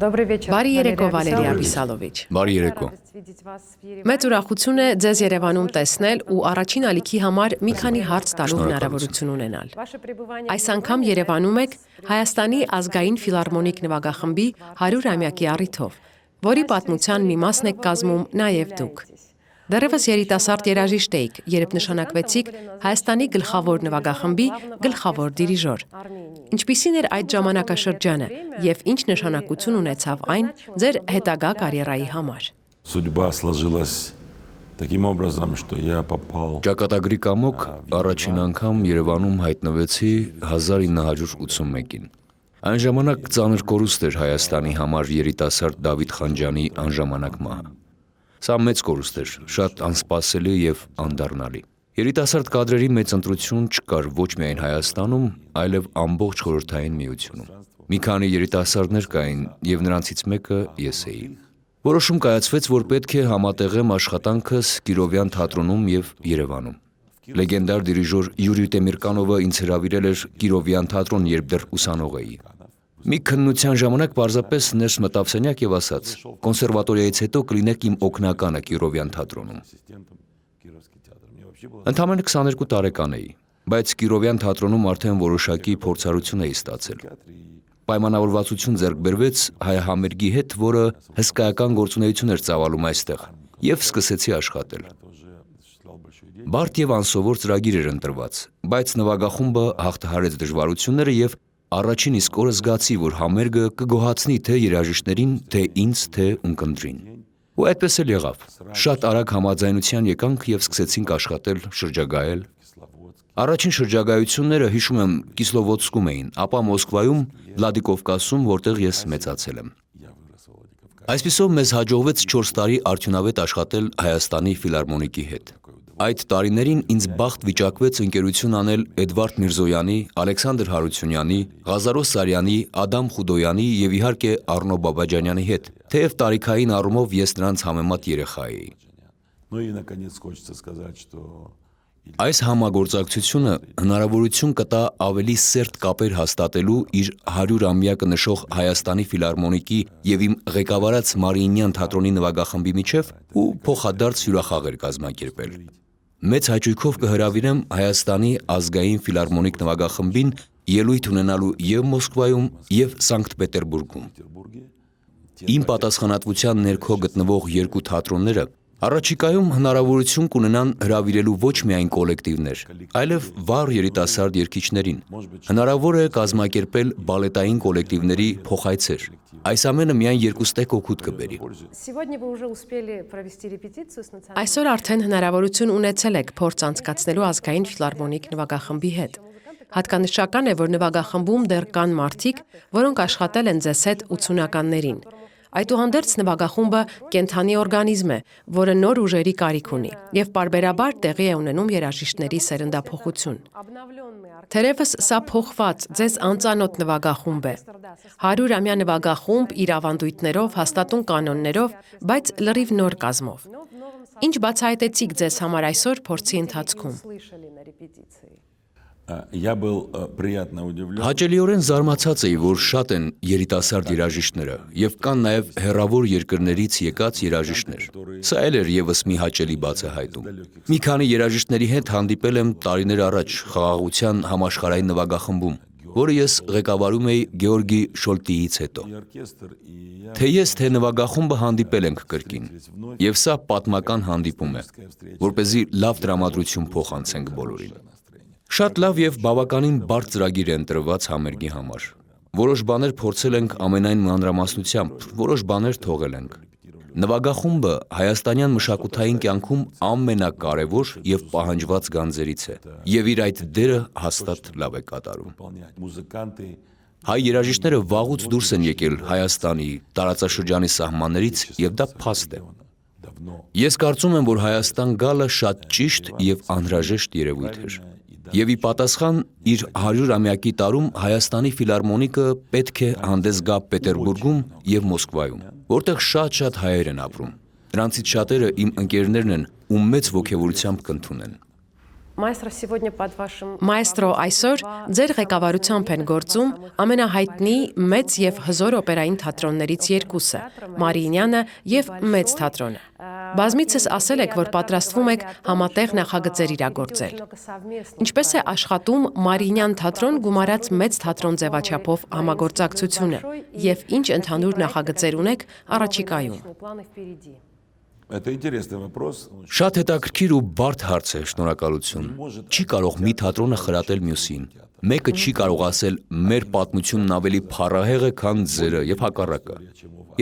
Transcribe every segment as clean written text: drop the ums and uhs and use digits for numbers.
Բարի երեկո, Վալերի Աբիսալովիչ։ Բարի երեկո։ Մեծ ուրախություն է ձեզ Երևանում տեսնել ու առաջին ալիքի համար մի քանի հարց տալու հնարավորություն ունենալ։ Այս անգամ Երևանում եք Հայաստանի ազգային ֆիլհարմոնիկ նվագախմբի 100-ամյակի առիթով, որի պատմության մի մասն եք կազմում նաև դուք։ Դեռևս երիտասարդ երաժիշտ էիք, երբ նշանակվեցիք Հայաստանի գլխավոր նվագախմբի գլխավոր դիրիժոր։ Ինչպիսին էր այդ ժամանակաշրջանը եւ ինչ նշանակություն ունեցավ այն ձեր հետագա կարիերայի համար։ Судьба сложилась таким образом, что я попал. Ճակատագրի կամոք առաջին անգամ Երևանում հայտնվեցի 1981-ին։ Այն ժամանակ ծանր կորուստ էր Հայաստանի համար երիտասարդ Դավիթ Խանջյանի անժամանակ մահը։ Սա մեծ կորուստ էր, շատ անսպասելի եւ անդառնալի։ Երիտասարդ կադրերի մեծ ընտրություն չկար ոչ միայն Հայաստանում, այլև ամբողջ խորհրդային միությունում։ Մի քանի երիտասարդներ կային եւ նրանցից մեկը ես էի։ Որոշում կայացվեց, որ պետք է համատեղեմ աշխատանքս Կիրովյան թատրոնում եւ Երևանում։ Լեգենդար դիրիժոր Յուրի Տեմիրկանովը ինձ հրավիրել էր Կիրովյան թատրոն, երբ դեռ ուսանող էի։ Մի քննության ժամանակ պարզապես ներս մտավ սենյակ եւ ասաց. «Կոնսերվատորիայից հետո կլինեք իմ օգնականը Կիրովյան թատրոնում»։ Ընդամենը 22 տարեկան էի, բայց Կիրովյան թատրոնում արդեն որոշակի փորձառություն էի ստացել։ Պայմանավորվածություն ձեռք բերվեց հայահամերգի հետ, որը հսկայական գործունեություն էր ծավալում այստեղ, եւ սկսեցի աշխատել։ Բարդ եւ անսովոր ծրագիր էր ընտրված, բայց նվագախումբը հաղթահարեց դժվարությունները եւ առաջին իսկ օրը զգացի, որ համերգը կգոհացնի թե երաժիշտներին, թե ինձ, թե ունկնդրին։ Ու այդպես էլ եղավ։ Շատ արագ համաձայնության եկանք եւ սկսեցինք աշխատել, շրջագայել։ Առաջին շրջագայությունները, հիշում եմ, Կիսլովոդսկում էին, ապա Մոսկվայում, Վլադիկովկասում, որտեղ ես մեծացել եմ։ Այսպիսով մեզ հաջողվեց 4 տարի արդյունավետ աշխատել Հայաստանի ֆիլհարմոնիկի հետ։ Այդ տարիներին ինձ բախտ վիճակվեց ընկերություն անել Էդվարդ Միրզոյանի, Ալեքսանդր Հարությունյանի, Ղազարո Սարյանի, Ադամ Խուդոյանի եւ իհարկե Առնո Բաբաջանյանի հետ, թեև տարիքային առումով ես նրանց համեմատ երեխա էի։ Այս համագործակցությունը հնարավորություն կտա ավելի սերտ կապեր հաստատելու իր 100-ամյակը նշող Հայաստանի ֆիլհարմոնիկի եւ իմ ղեկավարած Մարիինյան թատրոնի նվագախմբի միջև ու փոխադարձ հյուրախաղեր կազմակերպել։ Մեծ հաճույքով կհրավիրեմ Հայաստանի ազգային ֆիլհարմոնիկ նվագախմբին ելույթ ունենալու եւ Մոսկվայում եւ Սանկտ Պետերբուրգում։ Իմ պատասխանատվության ներքո գտնվող երկու թատրոնները առաջիկայում հնարավորություն կունենան հրավիրելու ոչ միայն կոլեկտիվներ, այլև վառ երիտասարդ երգիչներին։ Հնարավոր է կազմակերպել բալետային կոլեկտիվների փոխայցեր։ Այս ամենը միայն երկուստեք օգուտ կբերի։ Այսօր արդեն հնարավորություն ունեցել եք փորձ անցկացնելու ազգային ֆիլհարմոնիկ նվագախմբի հետ։ Հատկանշական է, որ նվագախմբում դեռ կան մարդիկ, որոնք աշխատել են ձեզ հետ 80-ականներին։ Այդուհանդերձ նվագախումբը կենդանի օրգանիզմ է, որը նոր ուժերի կարիք ունի, եւ պարբերաբար տեղի է ունենում երաժիշտների սերնդափոխություն։ Թերևս սա փոխված, ձեզ անծանոթ նվագախումբ է։ 100-ամյա նվագախումբ իր ավանդույթներով, հաստատուն կանոններով, բայց լրիվ նոր կազմով։ Ինչ բացահայտեցիք ձեզ համար այսօր փորձի ընթացքում։ Հաճելիորեն զարմացած էի, որ շատ են երիտասարդ երաժիշտները եւ կան նաեւ հեռավոր երկրներից եկած երաժիշտներ։ Սա էլ էր եւս մի հաճելի բացահայտում։ Մի քանի երաժիշտների հետ հանդիպել եմ տարիներ առաջ խաղաղության համաշխարհային նվագախմբում, որը ես ղեկավարում էի Գեորգի Շոլտիից հետո։ Թե ես, թե նվագախումբը հանդիպել ենք կրկին, եւ սա պատմական հանդիպում է, որպեսզի լավ տրամադրություն փոխանցենք բոլորին։ Շատ լավ եւ բավականին բարդ ծրագիր է ընտրված համերգի համար։ Որոշ բաներ փորձել ենք ամենայն մանրամասնությամբ, որոշ բաներ թողել ենք։ Նվագախումբը հայաստանյան մշակութային կյանքում ամենակարևոր եւ պահանջված գանձերից է, եւ իր այդ դերը հաստատ լավ է կատարում։ Հայ երաժիշտները վաղուց դուրս են եկել Հայաստանի տարածաշրջանի սահմաններից եւ դա փաստ է։ Ես կարծում եմ, որ Հայաստան գալը շատ ճիշտ եւ անհրաժեշտ երևույթ էր։ Եվ ի պատասխան իր 100-ամյակի տարում Հայաստանի ֆիլհարմոնիկը պետք է հանդես գա Պետերբուրգում եւ Մոսկվայում, որտեղ շատ հայեր են ապրում։ Նրանցից շատերը իմ ընկերներն են, ում մեծ ոգևորությամբ կընդունեն։ Մայստրո այսօր ձեր ղեկավարությամբ են գործում ամենահայտնի մեծ եւ հզոր օպերային թատրոններից երկուսը՝ Մարիինյանը եւ Մեծ թատրոնը։ Բազմիցս ասել եք, որ պատրաստվում եք համատեղ նախագծեր իրագործել։ Ինչպես է աշխատում Մարիինյան թատրոն գումարած Մեծ թատրոն ձևաչափով համագործակցությունը եւ ինչ ընդհանուր նախագծեր ունեք առաջիկայում։ Это интересный вопрос. Շատ հետաքրքիր ու բարդ հարց է, շնորհակալություն։ Չի կարող մի թատրոնը խրատել մյուսին։ Մեկը չի կարող ասել մեր պատմությունն ավելի փառահեղ է, քան ձերը եւ հակառակը։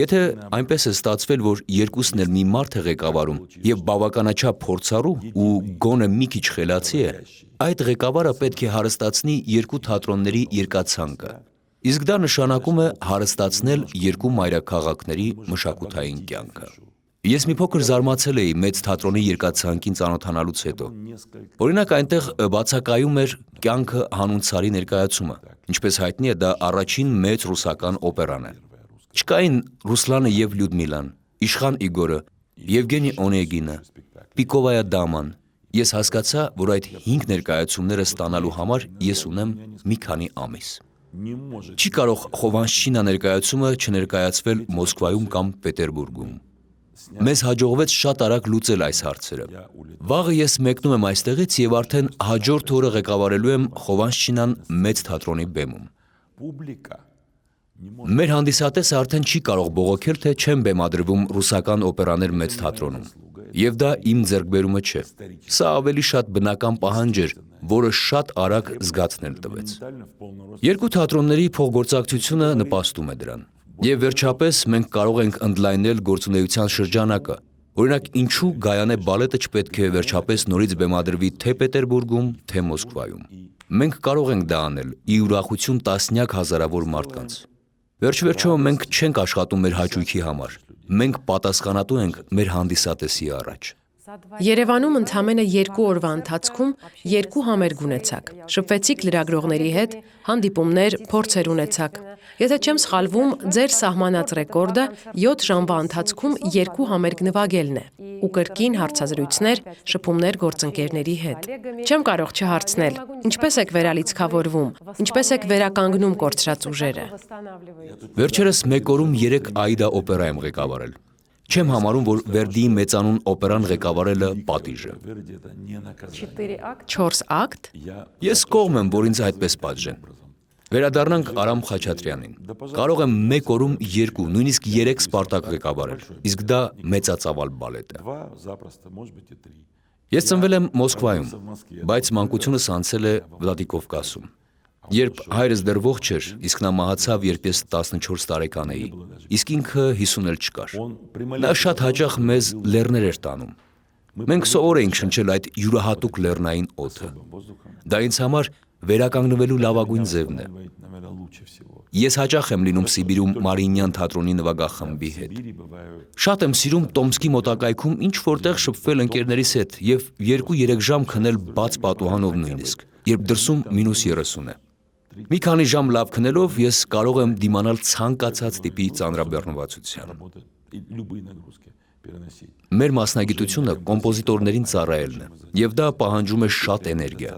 Եթե այնպես է ստացվել, որ երկուսն էլ մի մարդ է ղեկավարում եւ բավականաչափ փորձառու ու գոնե մի քիչ խելացի է, այդ ղեկավարը պետք է հարստացնի երկու թատրոնների երկացանկը։ Իսկ դա նշանակում է հարստացնել երկու մայրաքաղաքների մշակութային կյանքը։ Ես մի փոքր զարմացել էի Մեծ թատրոնի երկացանկին ծանոթանալուց հետո։ Օրինակ այնտեղ բացակայում էր կյանքը հանուն ցարի ներկայացումը, ինչպես հայտնի է դա առաջին մեծ ռուսական օպերան է։ Չկային Ռուսլանը եւ Լյուդմիլան, Իշխան Իգորը, Եվգենի Օնեգինը, Պիկովայա դաման։ Ես հասկացա, որ այդ 5 ներկայացումները ստանալու համար ես ունեմ մի քանի ամիս։ Չի կարող Խովանշչինա ներկայացումը չներկայացվել Մոսկվայում կամ Պետերբուրգում։ Մեզ հաջողվեց շատ արագ լուծել այս հարցերը։ Վաղը ես մեկնում եմ այստեղից եւ արդեն հաջորդ օրը ղեկավարելու եմ Խովանշչինան Մեծ թատրոնի բեմում։ Մեր հանդիսատեսը արդեն չի կարող բողոքել, թե չեմ բեմադրվում ռուսական օպերաներ Մեծ թատրոնում։ Եվ դա իմ ձեռքբերումը չէ։ Սա ավելի շատ բնական պահանջ էր, որը շատ արագ զգացնել տվեց։ Երկու թատրոնների փոխգործակցությունը նպաստում է դրան։ Եվ վերջապես մենք կարող ենք ընդլայնել գործունեության շրջանակը։ Օրինակ, ինչու Գայանե բալետը չպետք է վերջապես նորից բեմադրվի թե Պետերբուրգում, թե Մոսկվայում։ Մենք կարող ենք դա անել՝ ի ուրախություն տասնյակ հազարավոր մարդկանց։ Վերջ-վերջո մենք չենք աշխատում մեր հաճույքի համար։ Մենք պատասխանատու ենք մեր հանդիսատեսի առաջ։ Երևանում ընդամենը 2 օրվա ընթացքում 2 համերգ ունեցաք։ Շփվեցիք լրագրողների հետ, հանդիպումներ, փորձեր ունեցաք։ Եթե չեմ սխալվում, ձեր սահմանած ռեկորդը 7 ժամվա ընթացքում 2 համերգ նվագելն է ու կրկին հարցազրույցներ, շփումներ գործընկերների հետ։ Չեմ կարող չհարցնել, ինչպես եք վերալիցքավորվում, ինչպես եք վերականգնում կորցրած ուժերը։ Վերջերս մեկ օրում 3 Աիդա օպերա եմ ղեկավարել։ Չեմ համարում, որ Վերդիի մեծանուն օպերան ղեկավարելը պատիժ է։ 4 ակտ։ Ես կողմ եմ, որ ինձ այդպես պատժեն։ Վերադառնանք Արամ Խաչատրյանին։ Կարող եմ մեկ օրում 2, նույնիսկ 3 Սպարտակ ղեկավարել, իսկ դա մեծածավալ բալետ է։ Ես ծնվել եմ Մոսկվայում, բայց մանկությունս անցել է Վլադիկովկասում։ Երբ հայրս դեռ ողջ էր, իսկ նա մահացավ, երբ ես 14 տարեկան էի, իսկ ինքը 50 էլ չկար։ Նա շատ հաճախ մեզ լեռներ էր տանում։ Մենք սովոր էինք շնչել այդ յուրահատուկ լեռնային օդը։ Դա ինձ համար վերականգնվելու լավագույն ձևն է։ Ես հաճախ եմ լինում Սիբիրում Մարիինյան թատրոնի նվագախմբի հետ։ Շատ եմ սիրում Տոմսկի մոտակայքում ինչ որտեղ շփվել ընկերներիս հետ եւ 2-3 ժամ քնել բաց պատուհանով նույնիսկ, երբ դրսում -30 է։ Մի քանի ժամ լավ քնելով ես կարող եմ դիմանալ ցանկացած տիպի ծանրաբեռնվածության։ Մեր մասնագիտությունը կոմպոզիտորներին ծառայելն է, եւ դա պահանջում է շատ էներգիա։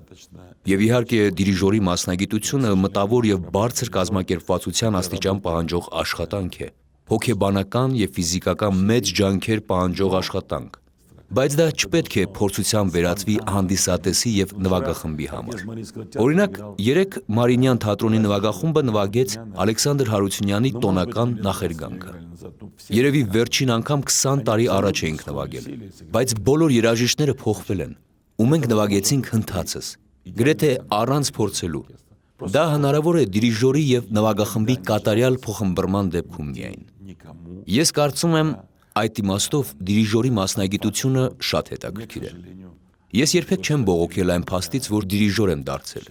Եվ իհարկե դիրիժորի մասնագիտությունը մտավոր եւ բարձր կազմակերպվածության աստիճան պահանջող աշխատանք է, հոգեբանական եւ ֆիզիկական մեծ ջանքեր պահանջող աշխատանք։ Բայց դա չպետք է փորձության վերածվի հանդիսատեսի եւ նվագախմբի համար։ Օրինակ, 3 Մարիինյան թատրոնի նվագախումբը նվագեց Ալեքսանդր Հարությունյանի տոնական նախերգանքը։ Երևի վերջին անգամ 20 տարի առաջ էինք նվագել, բայց բոլոր երաժիշտները փոխվել են, ու մենք նվագեցինք հնդածս, գրեթե առանց փորձելու։ Դա հնարավոր է դիրիժորի եւ նվագախմբի կատարյալ փոխմբռնման դեպքում միայն։ Ես կարծում եմ, այդ իմաստով դիրիժորի մասնագիտությունը շատ հետաքրքիր է։ Ես երբեք չեմ բողոքել այն փաստից, որ դիրիժոր եմ դարձել։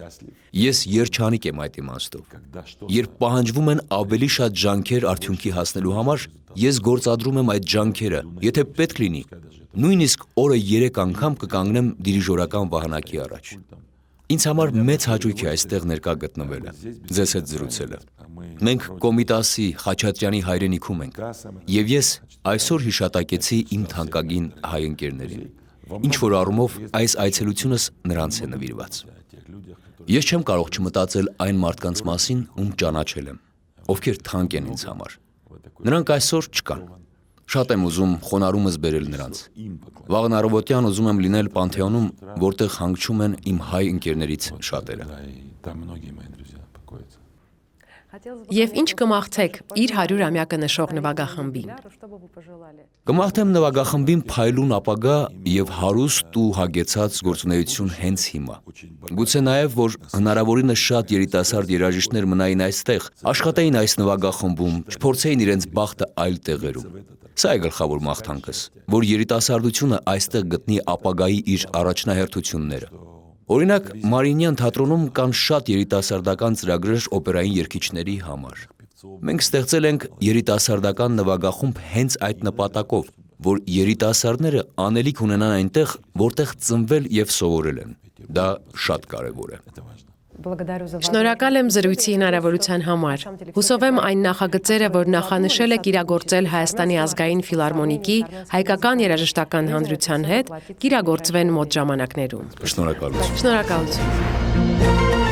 Ես երջանիկ եմ այդ իմաստով։ Երբ պահանջվում են ավելի շատ ջանքեր արդյունքի հասնելու համար, ես գործադրում եմ այդ ջանքերը, եթե պետք լինի, նույնիսկ օրը 3 անգամ կկանգնեմ դիրիժորական վահանակի առաջ։ Ինձ համար մեծ հաճույք է այստեղ ներկա գտնվելը, ձեզ հետ զրուցելը։ Մենք Կոմիտասի Խաչատրյանի հայրենիքում ենք, եւ ես այսօր հիշատակեցի իմ թանկագին հայ ընկերներին։ Ինչ որ առումով այս այցելությունս նրանց է նվիրված։ Ես չեմ կարող չմտածել այն մարդկանց մասին, ում ճանաչել եմ, ովքեր թանկ են ինձ համար։ Նրանք այսօր չկան։ Շատ եմ ուզում խոնարհումս բերել նրանց։ Վաղն առավոտյան ուզում եմ լինել Պանթեոնում, որտեղ հանգչում են իմ հայ ընկերներից շատերը։ Եվ ինչ կմաղթեք իր 100-ամյակը նշող նվագախմբին։ Կմաղթեմ նվագախմբին փայլուն ապագա եւ հարուստ ու հագեցած գործունեություն հենց հիմա։ Գուցե նաեւ, որ հնարավորինս շատ երիտասարդ երաժիշտներ մնային այստեղ, աշխատեին այս նվագախմբում, չփորձեին իրենց բախտը այլ տեղերում։ Սա է գլխավոր մաղթանքս, որ երիտասարդությունը այստեղ գտնի ապագայի իր առաջնահերթությունները։ Օրինակ, Մարիինյան թատրոնում կան շատ երիտասարդական ծրագրեր օպերային երգիչների համար։ Մենք ստեղծել ենք երիտասարդական նվագախումբ հենց այդ նպատակով, որ երիտասարդները անելիք ունենան այնտեղ, որտեղ ծնվել եւ սովորել են։ Դա շատ կարեւոր է։ Շնորհակալ եմ զրույցի հնարավորության համար։ Հուսով եմ այն նախագծերը, որ նախանշել եք իրագործել Հայաստանի ազգային ֆիլհարմոնիկի հայկական երաժշտական հանրության հետ, կիրագործվեն մոտ ժամանակներում։ Շնորհակալություն։ Շնորհակալություն։